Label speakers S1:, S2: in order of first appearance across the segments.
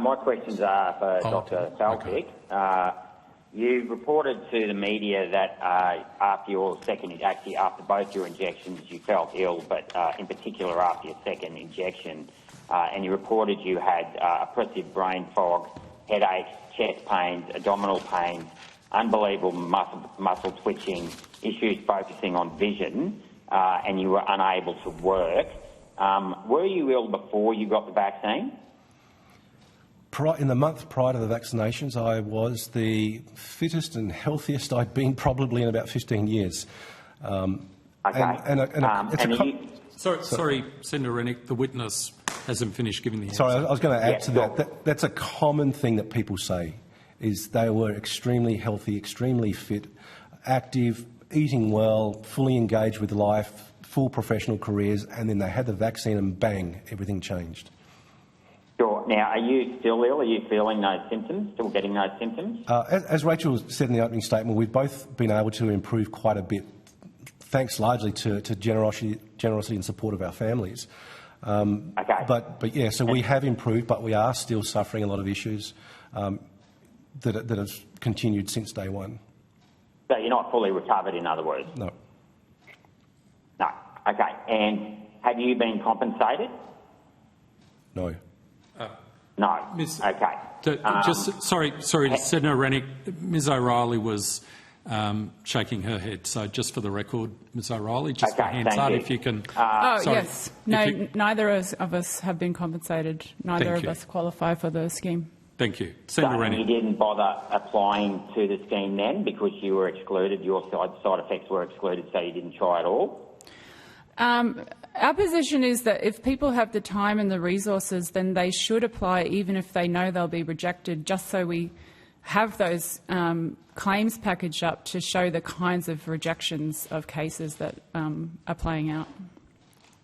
S1: My questions are for Dr. Faltic.
S2: Okay.
S1: You reported to the media that after both your injections you felt ill, but in particular after your second injection, and you reported you had oppressive brain fog, headaches, chest pains, abdominal pains, unbelievable muscle twitching, issues focusing on vision, and you were unable to work. Were you ill before you got the vaccine?
S3: In the month prior to the vaccinations, I was the fittest and healthiest I'd been probably in about 15 years.
S2: Sorry, Senator Rennick, the witness hasn't finished giving the answer.
S3: Sorry, I was going to add to that. That's a common thing that people say, is they were extremely healthy, extremely fit, active, eating well, fully engaged with life, full professional careers, and then they had the vaccine and bang, everything changed.
S1: Sure. Now, are you still ill? Are you feeling those symptoms, still getting those symptoms?
S3: As Rachel said in the opening statement, we've both been able to improve quite a bit, thanks largely to generosity and support of our families.
S1: Okay.
S3: But yeah, so we have improved, but we are still suffering a lot of issues that have continued since day one.
S1: So you're not fully recovered, in other words?
S3: No.
S1: No. Okay. And have you been compensated?
S3: No.
S1: No.
S2: Okay. Sorry, Senator Rennick. Ms O'Reilly was shaking her head. So just for the record, Ms O'Reilly, just for hands up, if you can.
S4: Yes. No, neither of us have been compensated. Neither of us qualify for the scheme.
S2: Thank you. Senator Rennick.
S1: You didn't bother applying to the scheme then because you were excluded, your side effects were excluded, so you didn't try at all?
S4: Our position is that if people have the time and the resources, then they should apply even if they know they'll be rejected, just so we have those claims packaged up to show the kinds of rejections of cases that are playing out.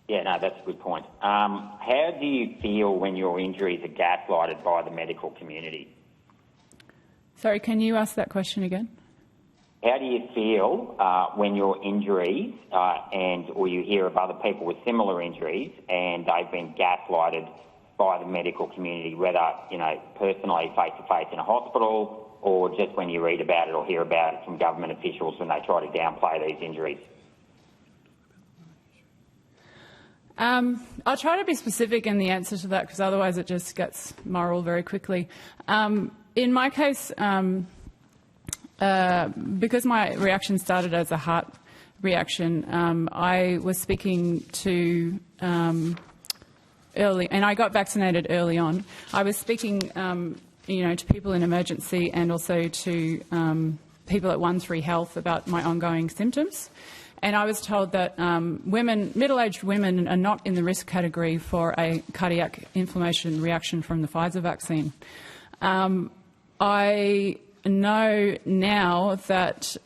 S1: Yeah, no, that's a good point. How do you feel when your injuries are gaslighted by the medical community?
S4: Sorry, can you ask that question again?
S1: How do you feel when your injuries or you hear of other people with similar injuries and they've been gaslighted by the medical community, whether, personally face-to-face in a hospital or just when you read about it or hear about it from government officials when they try to downplay these injuries?
S4: I'll try to be specific in the answer to that because otherwise it just gets moral very quickly. In my case, because my reaction started as a heart reaction, I was speaking to early, and I got vaccinated early on. I was speaking, to people in emergency and also to people at 13 Health about my ongoing symptoms. And I was told that middle-aged women are not in the risk category for a cardiac inflammation reaction from the Pfizer vaccine. I know now that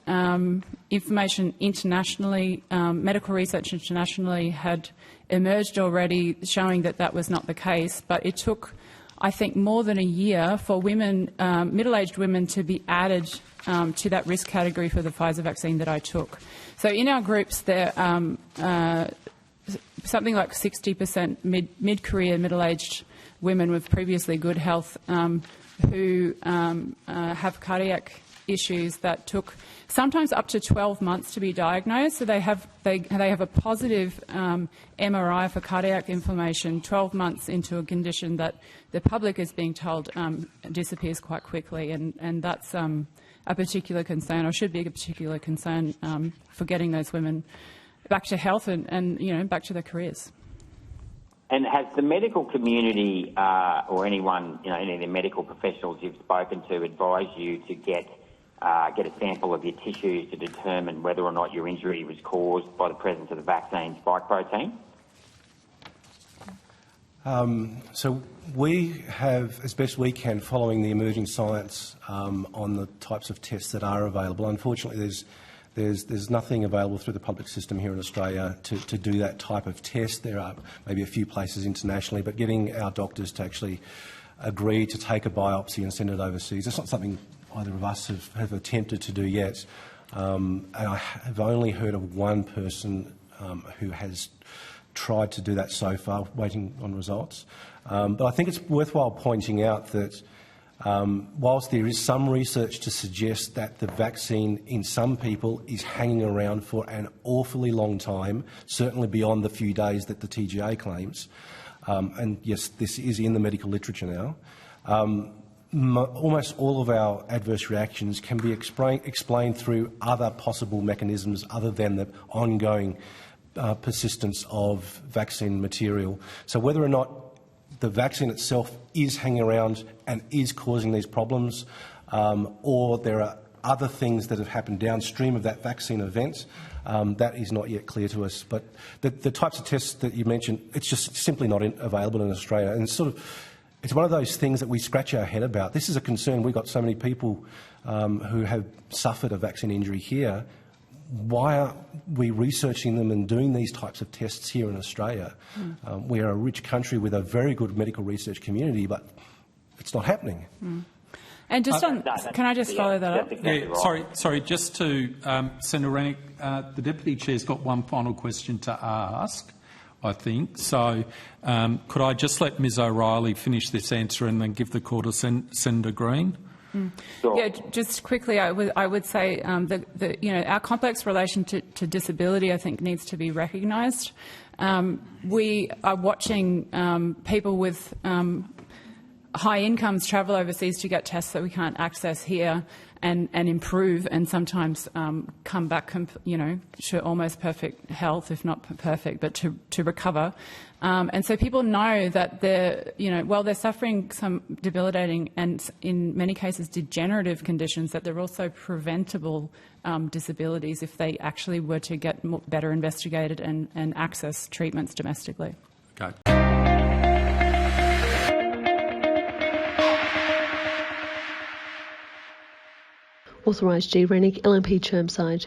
S4: information internationally, medical research internationally had emerged already showing that that was not the case, but it took, I think, more than a year for women, middle-aged women to be added to that risk category for the Pfizer vaccine that I took. So in our groups, there something like 60% mid-career middle-aged women with previously good health who have cardiac issues that took sometimes up to 12 months to be diagnosed. So they have a positive MRI for cardiac inflammation 12 months into a condition that the public is being told disappears quite quickly, and that's a particular concern, or should be a particular concern for getting those women back to health and back to their careers.
S1: And has the medical community or anyone, any of the medical professionals you've spoken to advised you to get a sample of your tissues to determine whether or not your injury was caused by the presence of the vaccine spike protein?
S3: So we have, as best we can, following the emerging science on the types of tests that are available. Unfortunately, there's nothing available through the public system here in Australia to do that type of test. There are maybe a few places internationally, but getting our doctors to actually agree to take a biopsy and send it overseas, that's not something either of us have attempted to do yet. And I have only heard of one person who has tried to do that so far, waiting on results. But I think it's worthwhile pointing out that whilst there is some research to suggest that the vaccine in some people is hanging around for an awfully long time, certainly beyond the few days that the TGA claims, and yes, this is in the medical literature now, almost all of our adverse reactions can be explained through other possible mechanisms other than the ongoing persistence of vaccine material. So whether or not the vaccine itself is hanging around and is causing these problems, or there are other things that have happened downstream of that vaccine event, that is not yet clear to us. But the types of tests that you mentioned, it's just simply not available in Australia. And it's one of those things that we scratch our head about. This is a concern. We've got so many people who have suffered a vaccine injury here. Why aren't we researching them and doing these types of tests here in Australia? We are a rich country with a very good medical research community, but it's not happening.
S4: And just can I just follow that up?
S2: Yeah, sorry, just to Senator Rennick, the Deputy Chair's got one final question to ask, I think. So could I just let Ms O'Reilly finish this answer and then give the call to Senator Green?
S1: Sure.
S4: Yeah, just quickly, I would say that our complex relation to disability, I think, needs to be recognised. We are watching people with high incomes travel overseas to get tests that we can't access here and improve, and sometimes come back, to almost perfect health, if not perfect, but to recover. And so people know that they're suffering some debilitating and, in many cases, degenerative conditions, that they're also preventable disabilities if they actually were to get better investigated and access treatments domestically.
S2: Okay.
S5: Authorised G. Rennick, LNP Chermside.